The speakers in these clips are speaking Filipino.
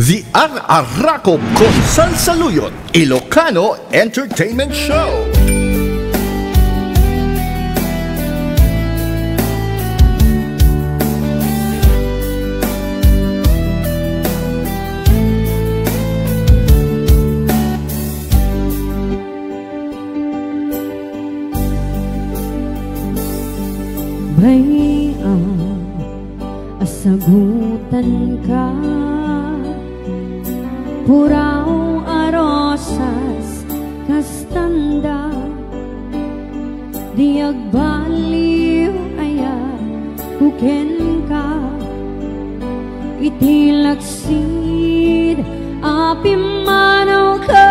The Ar-Arako con Salsaluyot Ilocano Entertainment Show. Bayang asagutan ka, puraw arosas kastanda, di agbaliw aya kuken ka, itilaksid api manaw ka,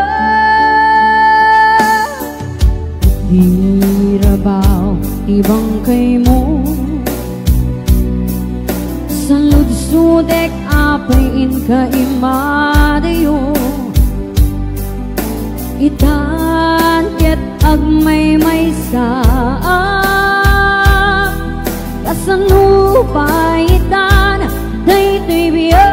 di rabaw ibang kay mo, sa ludsudek apain ka imadayo, itan ket agmay saa, kasano pa itan daytoy biya.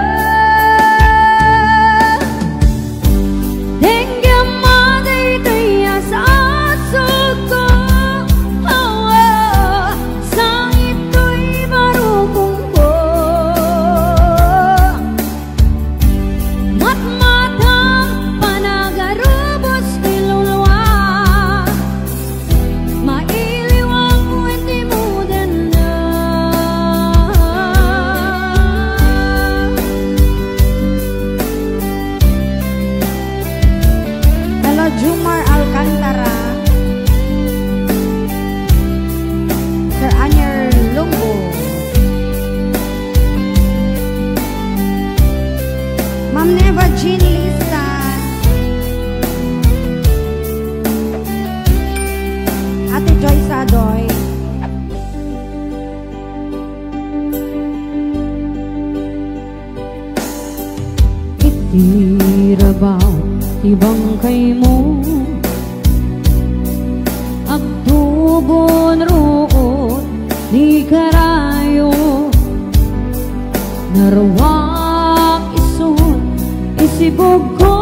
Itirabaw ibang kay mo, agtubon roon di karayo, narawak isun isibog ko,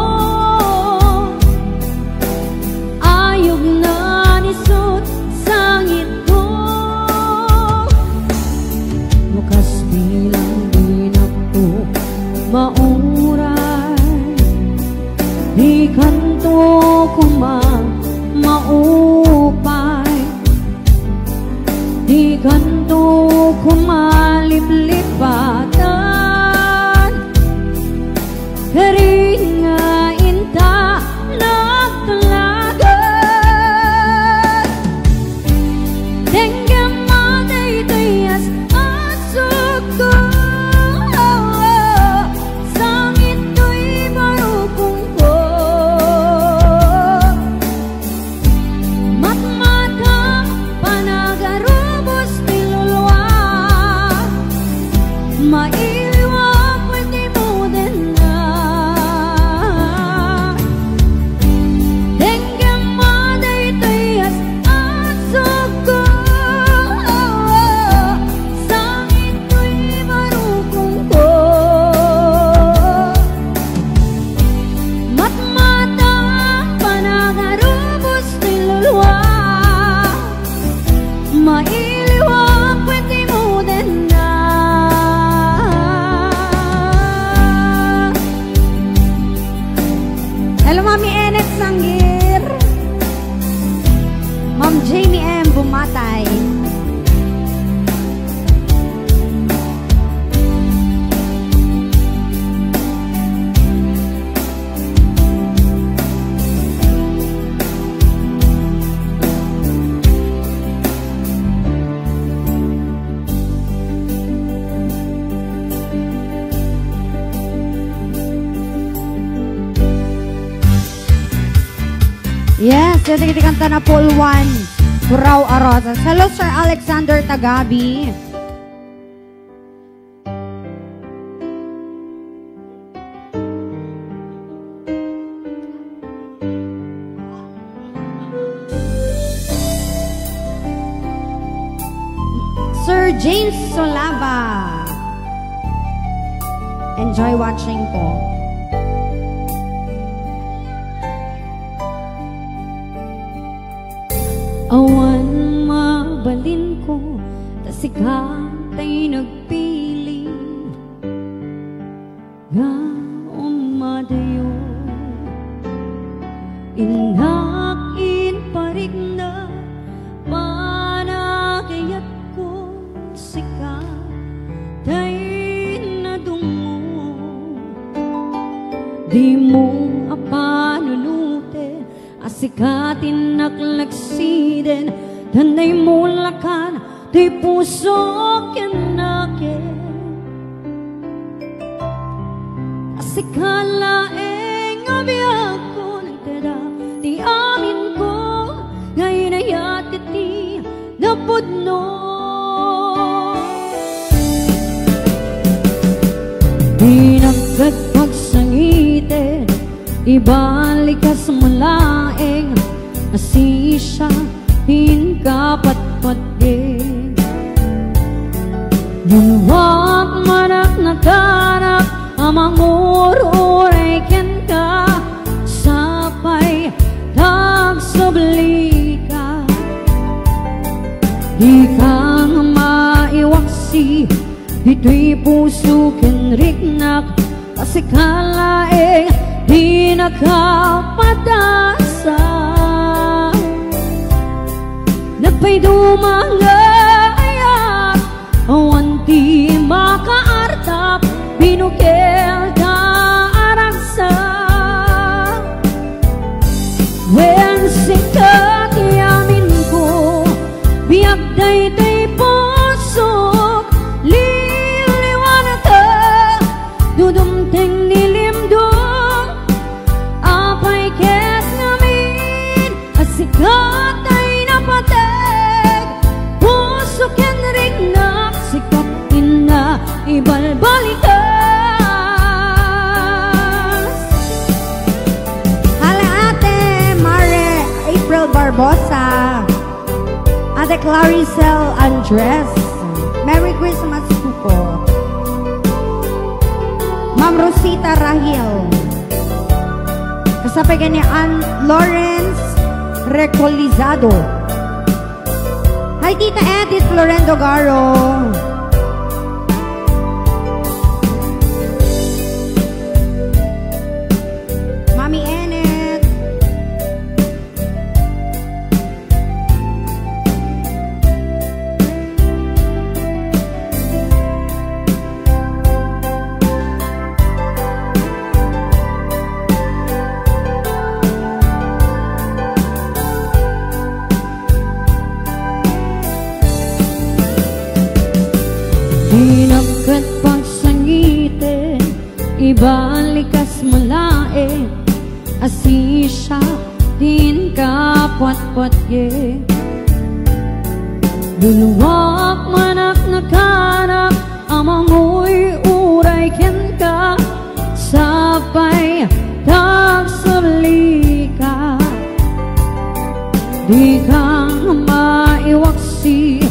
ayog na nisot sangit ko, mukas bilang dinakto mauray, di kanto kuma maupay, di kanto kumaliplipatan, karingain ta nagtalagan, tenggam maday tayas asok ko, sangit to'y marupong ko, matmatang panagarubos nilulwa, mailiwag pwede mo din na, tenggam maday tayas asok ko, sangit to'y marupong ko, matmatang panagarubos nilulwa, mailiwag pwede mo din na. Hello, Mami Enet Sanggir, Ma'am Jamie M. Bumatay. Yes, yung kanta na Pool 1, Puraw Arosas. Hello, Sir Alexander Tagabi. Sir James Solaba. Enjoy watching po. sikat ay nagpili nga umadayo. Inakin parig na managayat ko sikat ay nadungo. Di mo apanunute asikatin naklagsiden tanay mulakan di puso kinakin asikala abiyag ko ng tera di amin ko ngayon ay atiti napudno. Di nagkagpagsangitin ibalik ka sa mulaing asisya hinkapatpatgin Nuwag manak nagkanak amang ururay ka sapay tagsubli ka di kang maiwaksi dito'y puso kenriknak kasi kalaing di nakapadasa nagpay dumangayat awan di makaartap binukel da aragsa when sikat yamin ko biag day pusok liliwanag ka dudumteng nilimdum apay kes namin asikat ay napateg pusok yan ringnak sikat ina ibalbalikas. Hala ate Mare April Barbosa, ate Claricel Andres, Merry Christmas po. Ma'am Rosita Rahil, kasapay ganyan Lawrence Recolizado. Hi Tita Edith Florendo Garo, Mami Enet, di nagkatpagsangitin ibalikas mulae asisya din kapatpatye duluwak manak nakanak amangoy uray ken ka sapay tagsuli ka di kang maiwaksi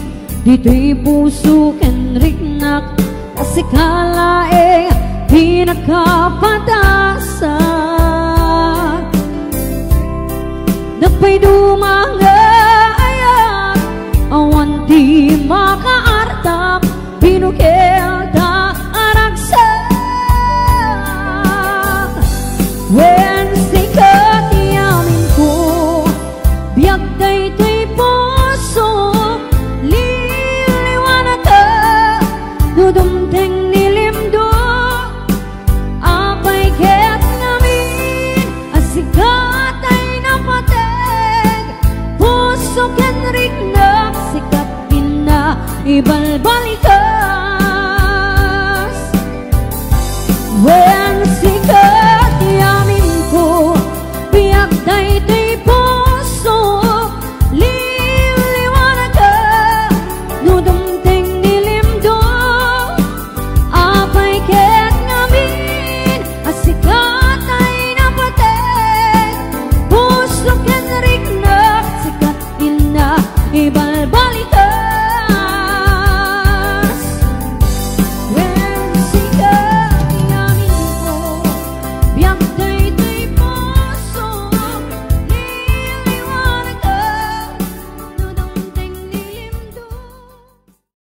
dito'y puso kenriknak kasi kalaing di nakapadasa nagpay dumanga